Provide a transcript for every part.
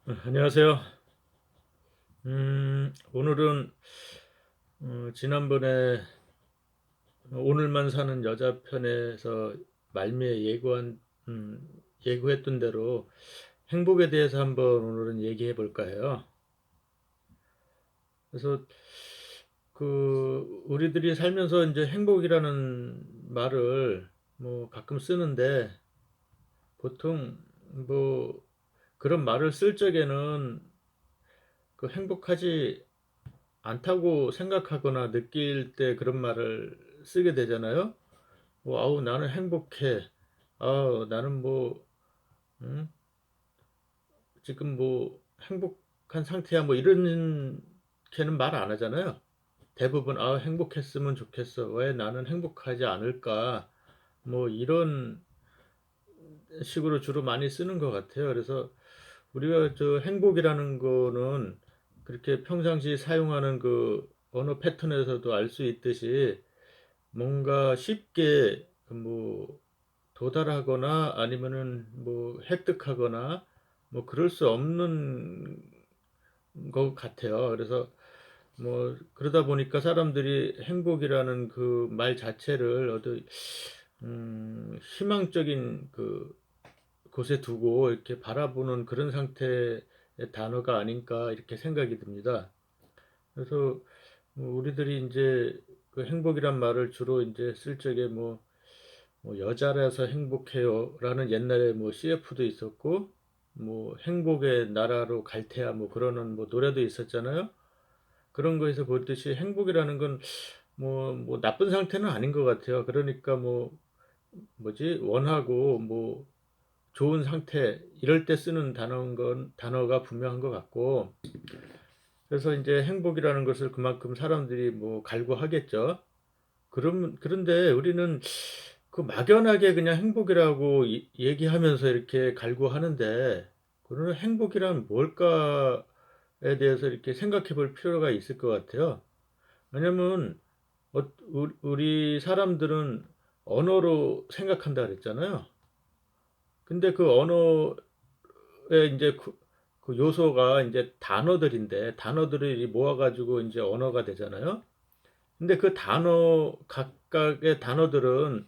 안녕하세요. 오늘은 지난번에 오늘만 사는 여자 편에서 말미에 음, 예고했던 대로 행복에 대해서 한번 오늘은 얘기해 볼까 해요. 그래서 우리들이 살면서 이제 행복이라는 말을 뭐 가끔 쓰는데 보통 뭐 그런 말을 쓸 적에는 행복하지 않다고 생각하거나 느낄 때 그런 말을 쓰게 되잖아요. 뭐, 아우, 나는 행복해. 아우, 나는 뭐, 음, 지금 뭐, 행복한 상태야. 뭐, 이렇게는 말 안 하잖아요. 대부분, 아, 행복했으면 좋겠어. 왜 나는 행복하지 않을까? 뭐, 이런 식으로 주로 많이 쓰는 것 같아요. 그래서 우리가 저 행복이라는 거는 그렇게 평상시 사용하는 그 언어 패턴에서도 알 수 있듯이 뭔가 쉽게 뭐 도달하거나 아니면은 뭐 획득하거나 뭐 그럴 수 없는 것 같아요. 그래서 뭐 그러다 보니까 사람들이 행복이라는 그 말 자체를 어떤 희망적인 곳에 두고 이렇게 바라보는 그런 상태의 단어가 아닌가 이렇게 생각이 듭니다. 그래서 뭐 우리들이 이제 그 행복이란 말을 주로 이제 쓸 적에 뭐 여자라서 행복해요라는 옛날에 뭐 CF도 있었고 뭐 행복의 나라로 갈 테야 뭐 그러는 뭐 노래도 있었잖아요. 그런 거에서 보듯이 행복이라는 건 뭐 나쁜 상태는 아닌 것 같아요. 그러니까 뭐 뭐지 원하고 뭐 좋은 상태 이럴 때 쓰는 단어가 분명한 것 같고 그래서 이제 행복이라는 것을 그만큼 사람들이 뭐 갈구하겠죠. 그런데 우리는 그 막연하게 그냥 행복이라고 얘기하면서 이렇게 갈구하는데, 그러면 행복이란 뭘까에 대해서 이렇게 생각해 볼 필요가 있을 것 같아요. 왜냐면, 우리 사람들은 언어로 생각한다 그랬잖아요. 근데 그 언어에 이제 그 요소가 이제 단어들인데, 단어들이 모아가지고 이제 언어가 되잖아요. 근데 그 각각의 단어들은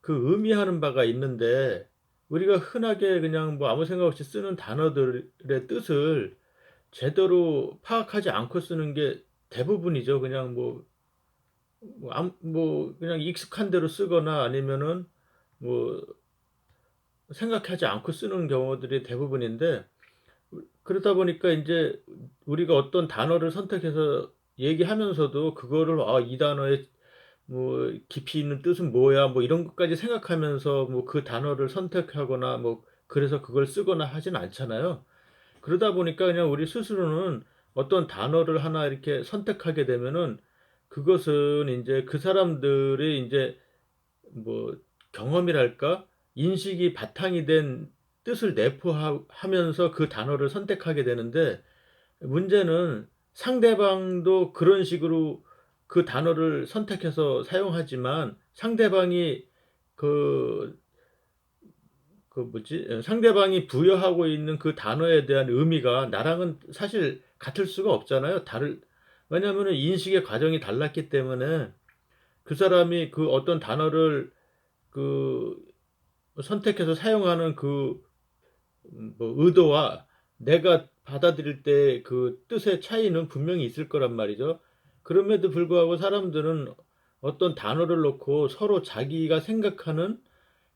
그 의미하는 바가 있는데 우리가 흔하게 그냥 뭐 아무 생각 없이 쓰는 단어들의 뜻을 제대로 파악하지 않고 쓰는 게 대부분이죠. 그냥 뭐 그냥 익숙한 대로 쓰거나 아니면은 뭐 생각하지 않고 쓰는 경우들이 대부분인데 그러다 보니까 이제 우리가 어떤 단어를 선택해서 얘기하면서도 그거를 이 단어의 뭐 깊이 있는 뜻은 뭐야 뭐 이런 것까지 생각하면서 뭐 그 단어를 선택하거나 뭐 그래서 그걸 쓰거나 하진 않잖아요. 그러다 보니까 그냥 우리 스스로는 어떤 단어를 하나 이렇게 선택하게 되면은 그것은 이제 그 사람들의 이제 뭐 경험이랄까 인식이 바탕이 된 뜻을 내포하면서 그 단어를 선택하게 되는데 문제는 상대방도 그런 식으로 그 단어를 선택해서 사용하지만 상대방이 그, 상대방이 부여하고 있는 그 단어에 대한 의미가 나랑은 사실 같을 수가 없잖아요. 왜냐하면 인식의 과정이 달랐기 때문에 그 사람이 그 어떤 단어를 그 선택해서 사용하는 뭐 의도와 내가 받아들일 때 그 뜻의 차이는 분명히 있을 거란 말이죠. 그럼에도 불구하고 사람들은 어떤 단어를 놓고 서로 자기가 생각하는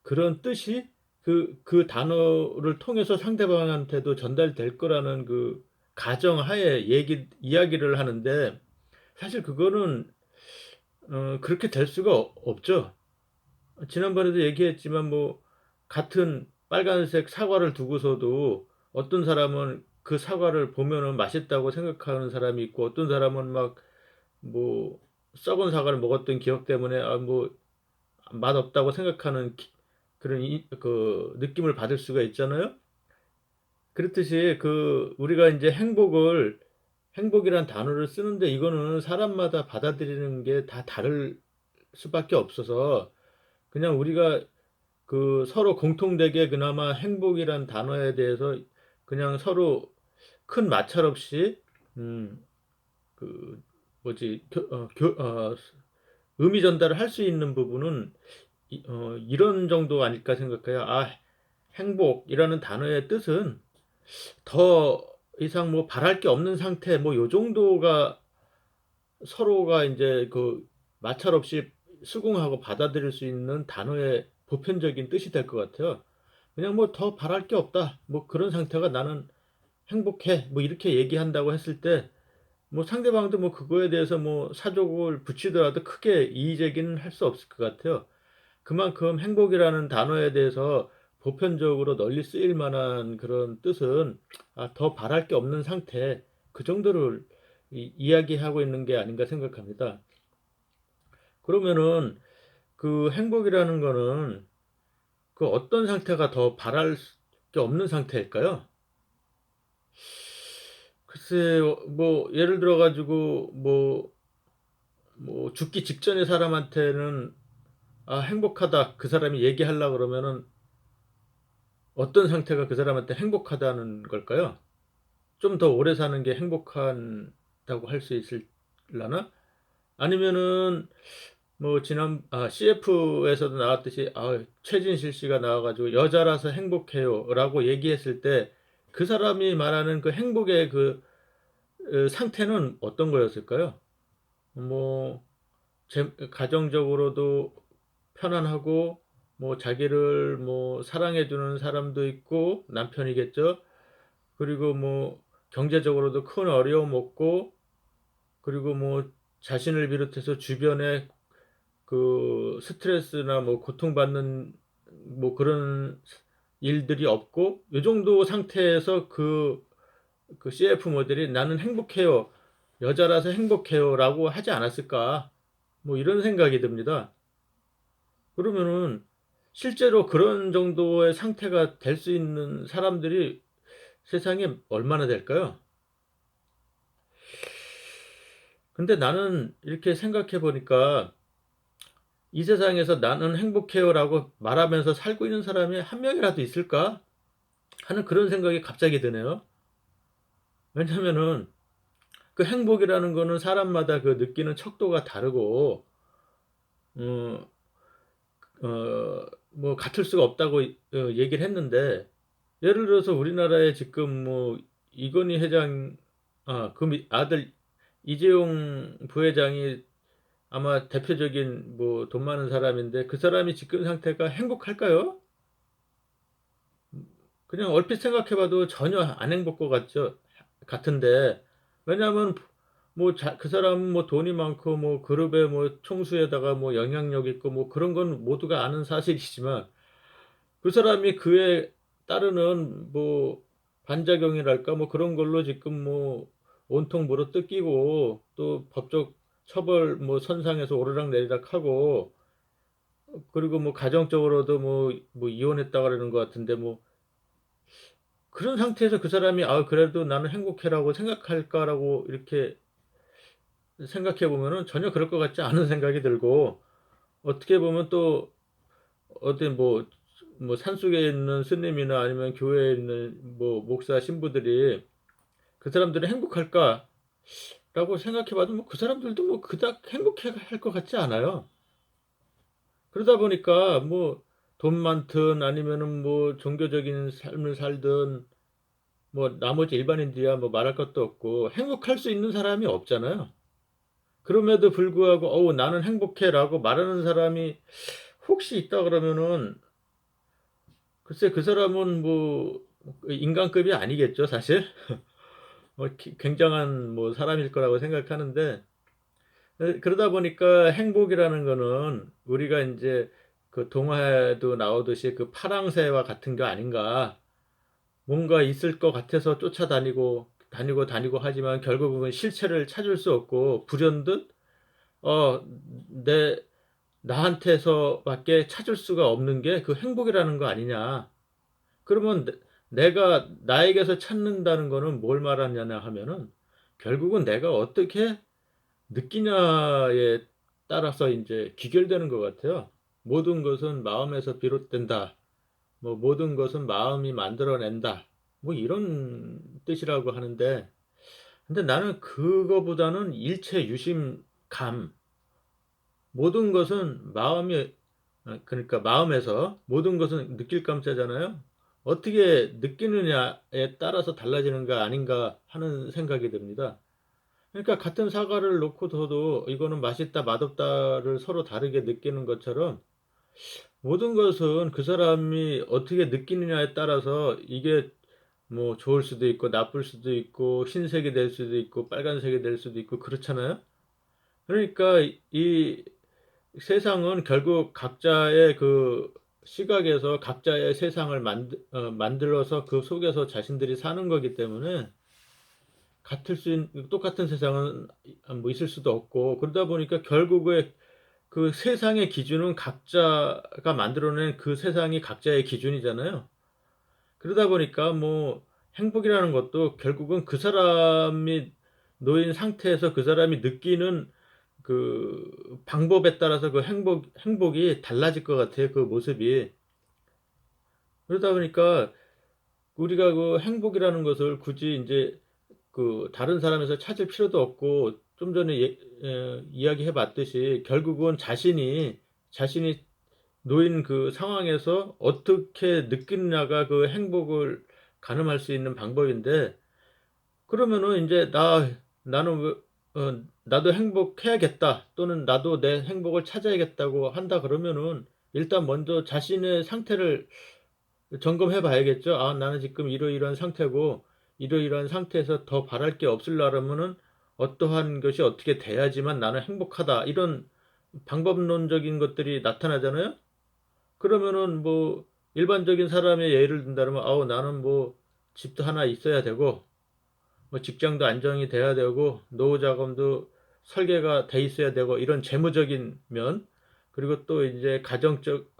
그런 뜻이 그 단어를 통해서 상대방한테도 전달될 거라는 그 가정하에 이야기를 하는데 사실 그거는 그렇게 될 수가 없죠. 지난번에도 얘기했지만 뭐 같은 빨간색 사과를 두고서도 어떤 사람은 그 사과를 보면은 맛있다고 생각하는 사람이 있고 어떤 사람은 막 뭐 썩은 사과를 먹었던 기억 때문에 뭐 맛없다고 생각하는 그런 그 느낌을 받을 수가 있잖아요. 그렇듯이 우리가 이제 행복이란 단어를 쓰는데 이거는 사람마다 받아들이는 게 다 다를 수밖에 없어서 그냥 우리가 서로 공통되게 그나마 행복이란 단어에 대해서 그냥 서로 큰 마찰 없이 음 그 뭐지 의미 전달을 할 수 있는 부분은 이런 정도 아닐까 생각해요. 행복이라는 단어의 뜻은 더 이상 뭐 바랄 게 없는 상태, 뭐 요 정도가 서로가 인제 마찰 없이 수긍하고 받아들일 수 있는 단어의 보편적인 뜻이 될 것 같아요. 그냥 뭐 '더 바랄 게 없다.' 뭐 그런 상태가 '나는 행복해.' 뭐 이렇게 얘기한다고 했을 때 뭐 상대방도 뭐 그거에 대해서 뭐 사족을 붙이더라도 크게 이의 제기는 할 수 없을 것 같아요. 그만큼 행복이라는 단어에 대해서 보편적으로 널리 쓰일 만한 그런 뜻은 더 바랄 게 없는 상태, 그 정도를 이야기하고 있는 게 아닌가 생각합니다. 그러면은 그 행복이라는 거는 그 어떤 상태가 더 바랄 게 없는 상태일까요? 글쎄요. 뭐 예를 들어 가지고 죽기 직전의 사람한테는 행복하다." 그 사람이 얘기하려고 그러면은 어떤 상태가 그 사람한테 행복하다는 걸까요? 좀 더 오래 사는 게 행복하다고 할 수 있을라나? 아니면은 뭐 CF에서도 나왔듯이 최진실 씨가 나와 가지고 "여자라서 행복해요."라고 얘기했을 때 그 사람이 말하는 그 행복의 상태는 어떤 거였을까요? 뭐 가정적으로도 편안하고 뭐 자기를 뭐 사랑해 주는 사람도 있고 남편이겠죠. 그리고 뭐 경제적으로도 큰 어려움 없고, 그리고 뭐 자신을 비롯해서 주변에 스트레스나 뭐 고통받는 뭐 그런 일들이 없고, 요 정도 상태에서 CF 모델이 "나는 행복해요. 여자라서 행복해요."라고 하지 않았을까? 뭐 이런 생각이 듭니다. 그러면은 실제로 그런 정도의 상태가 될 수 있는 사람들이 세상에 얼마나 될까요? 근데 나는 이렇게 생각해 보니까 '이 세상에서 나는 행복해요'라고 말하면서 살고 있는 사람이 한 명이라도 있을까 하는 그런 생각이 갑자기 드네요. 왜냐면은 그 행복이라는 거는 사람마다 그 느끼는 척도가 다르고 어 뭐 같을 수가 없다고 얘기를 했는데, 예를 들어서 우리나라에 지금 뭐 이건희 회장 아들 이재용 부회장이 아마 대표적인 뭐 돈 많은 사람인데, 그 사람이 지금 상태가 행복할까요? 그냥 얼핏 생각해 봐도 전혀 안 행복할 것 같은데. 왜냐하면 그 사람은 뭐 돈이 많고 뭐 그룹의 뭐 총수에다가 뭐 영향력 있고 뭐 그런 건 모두가 아는 사실이지만, 그 사람이 그에 따르는 뭐 반작용이랄까 뭐 그런 걸로 지금 뭐 온통 물어뜯기고, 또 법적 처벌 뭐 선상에서 오르락내리락하고, 그리고 뭐 가정적으로도 이혼했다 그러는 것 같은데, 뭐 그런 상태에서 그 사람이 '그래도 나는 행복해.'라고 생각할까라고 이렇게 생각해 보면은 전혀 그럴 것 같지 않은 생각이 들고, 어떻게 보면 또 어디 산속에 있는 스님이나 아니면 교회에 있는 뭐 목사 신부들이 '그 사람들은 행복할까?'라고 생각해 봐도 뭐 그 사람들도 뭐 그닥 행복해 할 것 같지 않아요. 그러다 보니까 뭐 돈 많든 아니면은 뭐 종교적인 삶을 살든 뭐 나머지 일반인들이야 뭐 말할 것도 없고 행복할 수 있는 사람이 없잖아요. 그럼에도 불구하고 나는 행복해."라고 말하는 사람이 혹시 있다 그러면은, 글쎄 그 사람은 인간급이 아니겠죠 사실. 굉장한 사람일 거라고 생각하는데, 그러다 보니까 행복이라는 거는 우리가 인제 그 동화에도 나오듯이 그 파랑새와 같은 거 아닌가. 뭔가 있을 것 같아서 쫓아다니고 하지만 결국은 실체를 찾을 수 없고, 불현듯 어 내 나한테서 밖에 찾을 수가 없는 게 그 행복이라는 거 아니냐. 그러면 내가 나에게서 찾는다는 거는 뭘 말하냐냐 하면은, 결국은 내가 어떻게 느끼냐에 따라서 인제 귀결되는 것 같아요. "모든 것은 마음에서 비롯된다." 뭐 "모든 것은 마음이 만들어낸다." 뭐 이런 뜻이라고 하는데, 근데 나는 그거보다는 일체 유심감, 모든 것은 마음이, 그러니까 마음에서 모든 것은 느낄감자잖아요. 어떻게 느끼느냐에 따라서 달라지는 거 아닌가 하는 생각이 듭니다. 그러니까 같은 사과를 놓고 둬도 이거는 맛있다 맛없다를 서로 다르게 느끼는 것처럼, 모든 것은 그 사람이 어떻게 느끼느냐에 따라서 이게 뭐 좋을 수도 있고 나쁠 수도 있고 흰색이 될 수도 있고 빨간색이 될 수도 있고 그렇잖아요. 그러니까 이 세상은 결국 각자의 그 시각에서 각자의 세상을 만들어서 그 속에서 자신들이 사는 거기 때문에, 똑같은 세상은 뭐 있을 수도 없고, 그러다 보니까 결국에 그 세상의 기준은 각자가 만들어낸 그 세상이 각자의 기준이잖아요. 그러다 보니까 뭐 행복이라는 것도 결국은 그 사람이 놓인 상태에서 그 사람이 느끼는 그 방법에 따라서 그 행복이 달라질 것 같아요. 그 모습이. 그러다 보니까 우리가 그 행복이라는 것을 굳이 이제 그 다른 사람에서 찾을 필요도 없고, 좀 전에 이야기해 봤듯이 결국은 자신이 놓인 그 상황에서 어떻게 느끼느냐가 그 행복을 가늠할 수 있는 방법인데, 그러면은 이제 나는 나도 행복해야겠다, 또는 나도 내 행복을 찾아야겠다고 한다 그러면은 일단 먼저 자신의 상태를 점검해 봐야겠죠. 아, 나는 지금 이러이러한 상태고, 이러이러한 상태에서 더 바랄 게 없으려면은 어떠한 것이 어떻게 돼야지만 나는 행복하다, 이런 방법론적인 것들이 나타나잖아요. 그러면은 뭐 일반적인 사람의 예를 든다면, 아우 나는 뭐 집도 하나 있어야 되고, 뭐 직장도 안정이 돼야 되고, 노후 자금도 설계가 돼 있어야 되고, 이런 재무적인 면, 그리고 또 이제 가정적,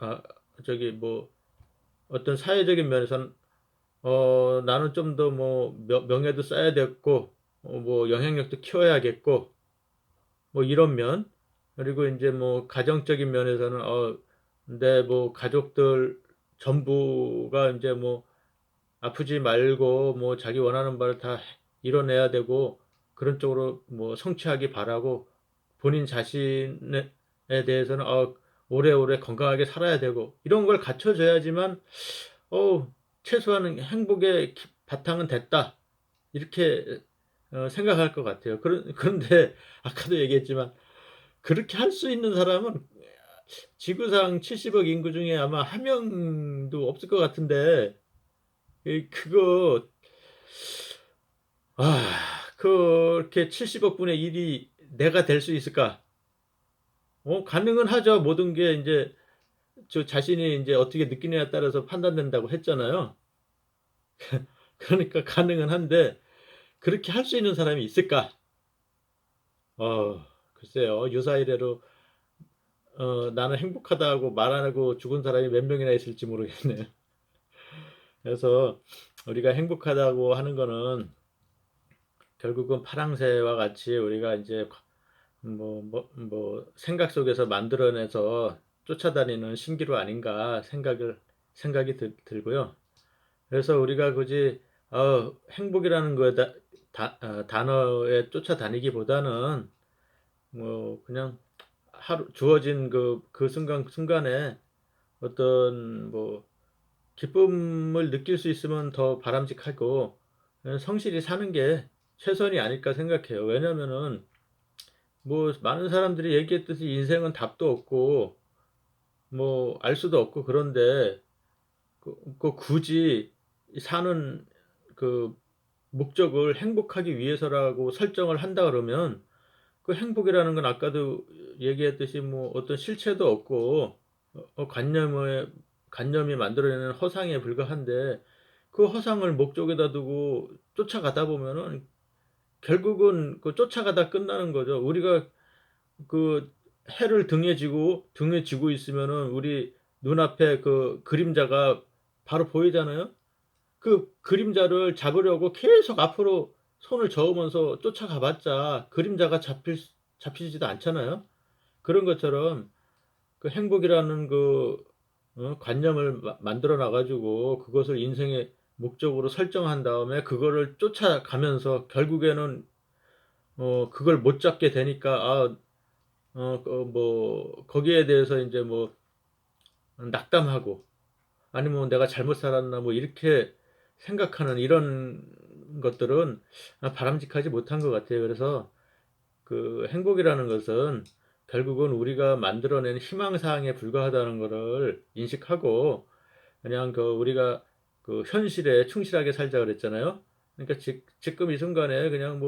저기 뭐 어떤 사회적인 면에서는 나는 좀 더 뭐 명예도 쌓아야 됐고, 뭐 영향력도 키워야겠고, 뭐 이런 면, 그리고 이제 뭐 가정적인 면에서는 내 뭐 가족들 전부가 이제 뭐 아프지 말고 뭐 자기 원하는 바를 다 이뤄내야 되고, 그런 쪽으로 뭐 성취하기 바라고, 본인 자신에 대해서는 오래오래 건강하게 살아야 되고, 이런 걸 갖춰줘야지만 최소한 행복의 바탕은 됐다, 이렇게 생각할 것 같아요. 그런데 아까도 얘기했지만, 그렇게 할 수 있는 사람은 지구상 70억 인구 중에 아마 한 명도 없을 것 같은데, 그거, 그렇게 70억 분의 1이 내가 될 수 있을까? 가능은 하죠. 모든 게 이제 저 자신이 이제 어떻게 느끼느냐에 따라서 판단된다고 했잖아요. 그러니까 가능은 한데, 그렇게 할 수 있는 사람이 있을까? 글쎄요. 유사이래로 나는 행복하다고 말 안 하고 죽은 사람이 몇 명이나 있을지 모르겠네요. 그래서 우리가 행복하다고 하는 거는 결국은 파랑새와 같이 우리가 이제 뭐 생각 속에서 만들어내서 쫓아다니는 신기루 아닌가 생각이 들고요. 그래서 우리가 굳이 행복이라는 거에 단어에 쫓아다니기보다는 뭐 그냥 하루 주어진 그 순간에 어떤 뭐 기쁨을 느낄 수 있으면 더 바람직하고, 성실히 사는 게 최선이 아닐까 생각해요. 왜냐면은 뭐 많은 사람들이 얘기했듯이 인생은 답도 없고 뭐 알 수도 없고, 그런데 굳이 사는 그 목적을 행복하기 위해서라고 설정을 한다 그러면, 그 행복이라는 건 아까도 얘기했듯이 뭐 어떤 실체도 없고 관념이 만들어내는 허상에 불과한데, 그 허상을 목적에다 두고 쫓아가다 보면은 결국은 그 쫓아가다 끝나는 거죠. 우리가 그 해를 등에 지고 있으면은 우리 눈앞에 그 그림자가 바로 보이잖아요. 그 그림자를 잡으려고 계속 앞으로 손을 저으면서 쫓아가봤자 그림자가 잡히지도 않잖아요. 그런 것처럼 그 행복이라는 그 관념을 만들어 놔가지고 그것을 인생의 목적으로 설정한 다음에 그거를 쫓아가면서 결국에는 그걸 못 잡게 되니까 뭐 거기에 대해서 인제 뭐 낙담하고 아니면 '내가 잘못 살았나.' 뭐 이렇게 생각하는 이런 것들은 바람직하지 못한 것 같아요. 그래서 그 행복이라는 것은 결국은 우리가 만들어낸 희망 사항에 불과하다는 거를 인식하고 그냥 우리가 현실에 충실하게 살자 그랬잖아요. 그러니까 지금 이 순간에 그냥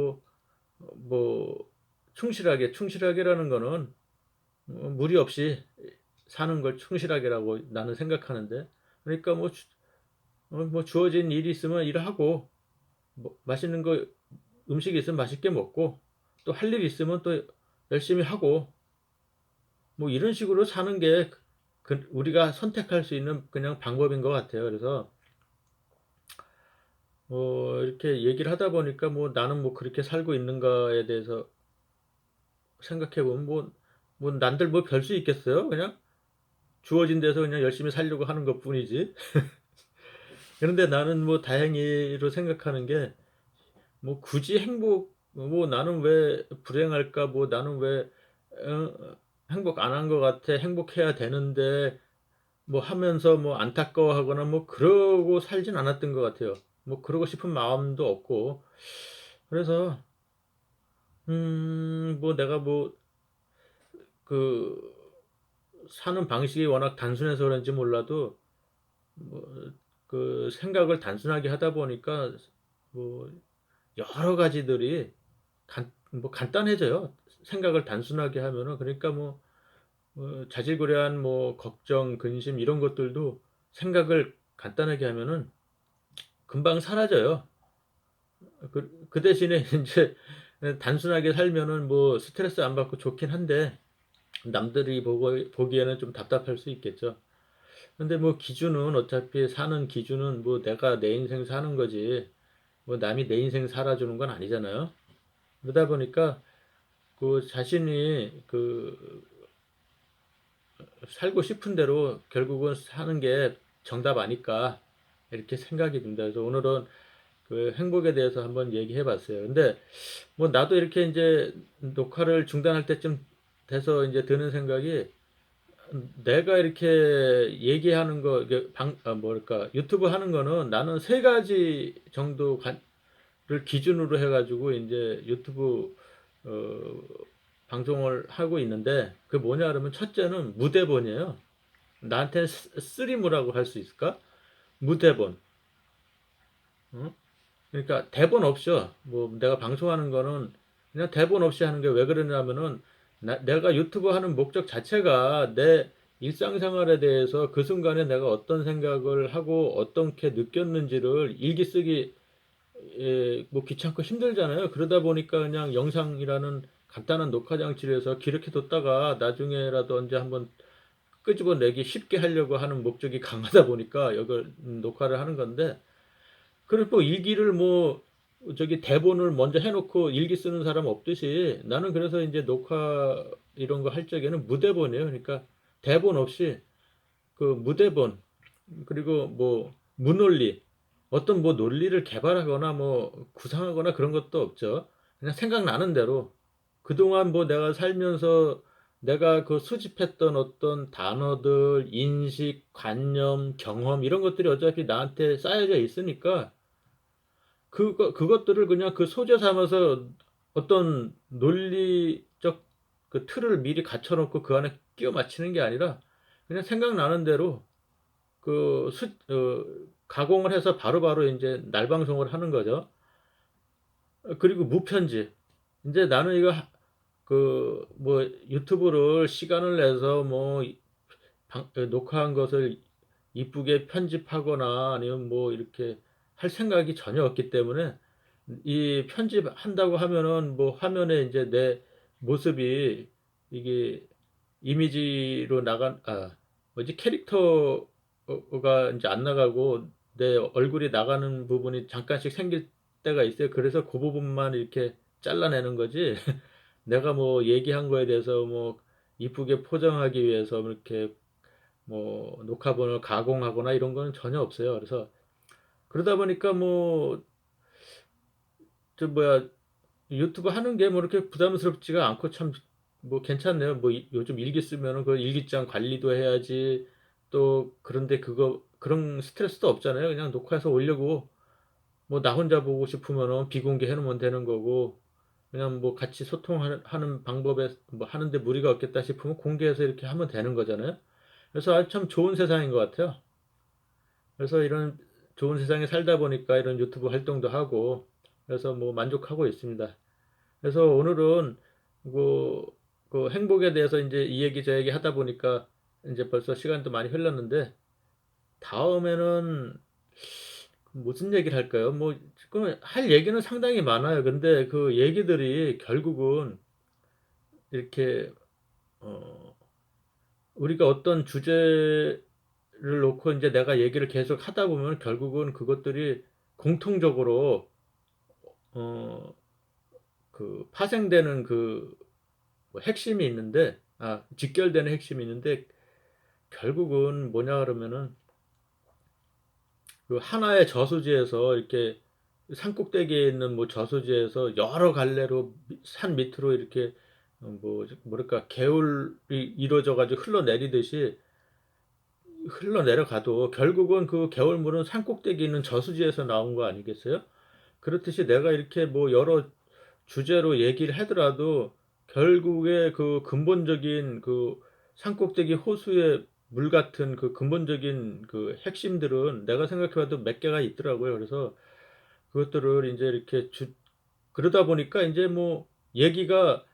뭐 충실하게라는 거는 무리 없이 사는 걸 충실하게라고 나는 생각하는데, 그러니까 뭐 주어진 일이 있으면 일하고 뭐 맛있는 거 음식이 있으면 맛있게 먹고 또 할 일이 있으면 또 열심히 하고 뭐 이런 식으로 사는 게 우리가 선택할 수 있는 그냥 방법인 것 같아요. 그래서 이렇게 얘기를 하다 보니까 뭐 나는 뭐 그렇게 살고 있는가에 대해서 생각해 보면 뭐 남들 뭐 별 수 있겠어요? 그냥 주어진 데서 그냥 열심히 살려고 하는 것뿐이지. 그런데 나는 뭐 다행히로 생각하는 게 뭐 굳이 뭐 '나는 왜 불행할까? 뭐 나는 왜 행복 안 한 것 같아. 행복해야 되는데.' 뭐 하면서 뭐 안타까워하거나 뭐 그러고 살진 않았던 것 같아요. 뭐 그러고 싶은 마음도 없고. 그래서 뭐 내가 그 사는 방식이 워낙 단순해서 그런지 몰라도 뭐 생각을 단순하게 하다 보니까 뭐 여러 가지들이 간단해져요. 생각을 단순하게 하면은. 그러니까 자질구레한 걱정, 근심 이런 것들도 생각을 간단하게 하면은 금방 사라져요. 그 대신에 인제 단순하게 살면은 뭐 스트레스 안 받고 좋긴 한데 남들이 보기에는 좀 답답할 수 있겠죠. 근데 뭐 기준은 어차피 사는 기준은 뭐 내가 내 인생 사는 거지 뭐 남이 내 인생 살아 주는 건 아니잖아요. 그러다 보니까 자신이 살고 싶은 대로 결국은 사는 게 정답 아닐까 이렇게 생각이 듭니다. 그래서 오늘은 행복에 대해서 한번 얘기해 봤어요. 근데 뭐 나도 이렇게 인제 녹화를 중단할 때쯤 돼서 인제 드는 생각이, 내가 이렇게 얘기하는 거 이게 뭐랄까 유튜브 하는 거는 나는 세 가지 정도 를 기준으로 해 가지고 인제 유튜브 어 방송을 하고 있는데, 그게 뭐냐 그러면 첫째는 무대본이에요. 나한테는 쓰리무라고 할 수 있을까? 무대본. 어? 그러니까 대본 없이요. 뭐 내가 방송하는 거는 그냥 대본 없이 하는 게 왜 그러냐면은 내가 유튜브 하는 목적 자체가 내 일상생활에 대해서 그 순간에 내가 어떤 생각을 하고 어떻게 느꼈는지를 일기 쓰기 뭐 귀찮고 힘들잖아요. 그러다 보니까 그냥 영상이라는 간단한 녹화 장치를 해서 기록해 뒀다가 나중에라도 언제 한번 끄집어내기 쉽게 하려고 하는 목적이 강하다 보니까 이걸 녹화를 하는 건데, 그리고 일기를 저기 대본을 먼저 해 놓고 일기 쓰는 사람 없듯이 나는 그래서 인제 녹화 이런 거 할 적에는 무대본이에요. 그러니까 대본 없이 무대본, 그리고 무논리, 어떤 논리를 개발하거나 구상하거나 그런 것도 없죠. 그냥 생각나는 대로 그동안 내가 살면서 내가 수집했던 어떤 단어들, 인식, 관념, 경험 이런 것들이 어차피 나한테 쌓여져 있으니까 그것들을 그냥 소재 삼아서 어떤 논리적 틀을 미리 갖춰 놓고 그 안에 끼워 맞추는 게 아니라 그냥 생각나는 대로 그 수 어 가공을 해서 바로바로 인제 날방송을 하는 거죠. 그리고 무편집. 인제 나는 이거 유튜브를 시간을 내서 녹화한 것을 이쁘게 편집하거나 아니면 이렇게 할 생각이 전혀 없기 때문에 이 편집한다고 하면은 화면에 인제 내 모습이 이게 이미지로 뭐지 캐릭터가 인제 안 나가고 내 얼굴이 나가는 부분이 잠깐씩 생길 때가 있어요. 그래서 고 부분만 이렇게 잘라내는 거지 내가 얘기한 거에 대해서 이쁘게 포장하기 위해서 이렇게 녹화본을 가공하거나 이런 거는 전혀 없어요. 그래서 그러다 보니까 뭐 저 뭐야 유튜브 하는 게 뭐 이렇게 부담스럽지가 않고 참 뭐 괜찮네요. 뭐 요즘 일기 쓰면은 그 일기장 관리도 해야지 또 그런데 그런 스트레스도 없잖아요. 그냥 녹화해서 올리고 뭐 나 혼자 보고 싶으면은 비공개해 놓으면 되는 거고 그냥 뭐 같이 소통하는 방법에 뭐 하는데 무리가 없겠다 싶으면 공개해서 이렇게 하면 되는 거잖아요. 그래서 아주 참 좋은 세상인 것 같아요. 그래서 이런 좋은 세상에 살다 보니까 이런 유튜브 활동도 하고 그래서 뭐 만족하고 있습니다. 그래서 오늘은 뭐 그 행복에 대해서 이제 이 얘기 저 얘기 하다 보니까 이제 벌써 시간도 많이 흘렀는데 다음에는 무슨 얘기를 할까요? 뭐 지금 할 얘기는 상당히 많아요. 근데 그 얘기들이 결국은 이렇게 어 우리가 어떤 주제를 놓고 이제 내가 얘기를 계속 하다 보면 결국은 그것들이 공통적으로 어 파생되는 뭐 핵심이 있는데 직결되는 핵심이 있는데 결국은 뭐냐 그러면은 그 하나의 저수지에서 이렇게 산 꼭대기에 있는 뭐 저수지에서 여러 갈래로 산 밑으로 이렇게 뭐 뭐랄까 개울이 이루어져 가지고 흘러내리듯이 흘러내려가도 결국은 그 개울물은 산 꼭대기에 있는 저수지에서 나온 거 아니겠어요? 그렇듯이 내가 이렇게 뭐 여러 주제로 얘기를 하더라도 결국에 그 근본적인 그 산꼭대기 호수의 물 같은 그 근본적인 그 핵심들은 내가 생각해 봐도 몇 개가 있더라고요. 그래서 그것들을 인제 이렇게 그러다 보니까 인제 뭐 얘기가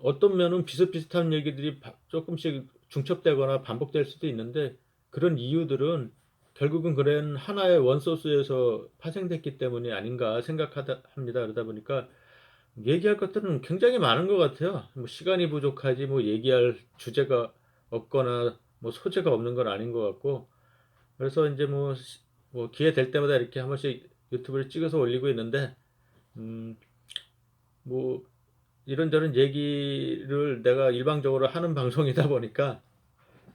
어떤 면은 비슷비슷한 얘기들이 쪼끔씩 중첩되거나 반복될 수도 있는데 그런 이유들은 결국은 그런 하나의 원소스에서 파생됐기 때문이 아닌가 합니다. 그러다 보니까 얘기할 것들은 굉장히 많은 것 같아요. 뭐 시간이 부족하지 뭐 얘기할 주제가 없거나 뭐 소재가 없는 건 아닌 것 같고 그래서 인제 뭐 기회 될 때마다 이렇게 한 번씩 유튜브를 찍어서 올리고 있는데 음 뭐 이런저런 얘기를 내가 일방적으로 하는 방송이다 보니까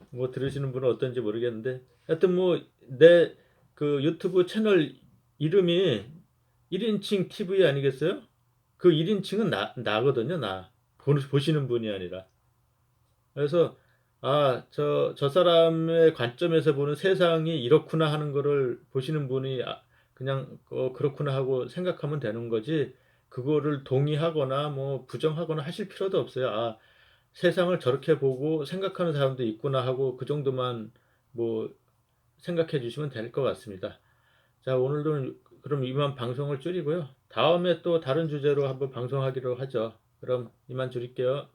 뭐 들으시는 분은 어떤지 모르겠는데 하여튼 뭐 내 그 유튜브 채널 이름이 1 인칭 TV 아니겠어요? 그 1 인칭은 나거든요, 나. 보시는 분이 아니라. 그래서 저 사람의 관점에서 보는 세상이 이렇구나 하는 거를 보시는 분이 그냥 그렇구나 하고 생각하면 되는 거지 그거를 동의하거나 뭐 부정하거나 하실 필요도 없어요. 세상을 저렇게 보고 생각하는 사람도 있구나 하고 그 정도만 뭐 생각해 주시면 될 것 같습니다. 자, 오늘도 그럼 이만 방송을 줄이고요. 다음에 또 다른 주제로 한번 방송하기로 하죠. 그럼 이만 줄일게요.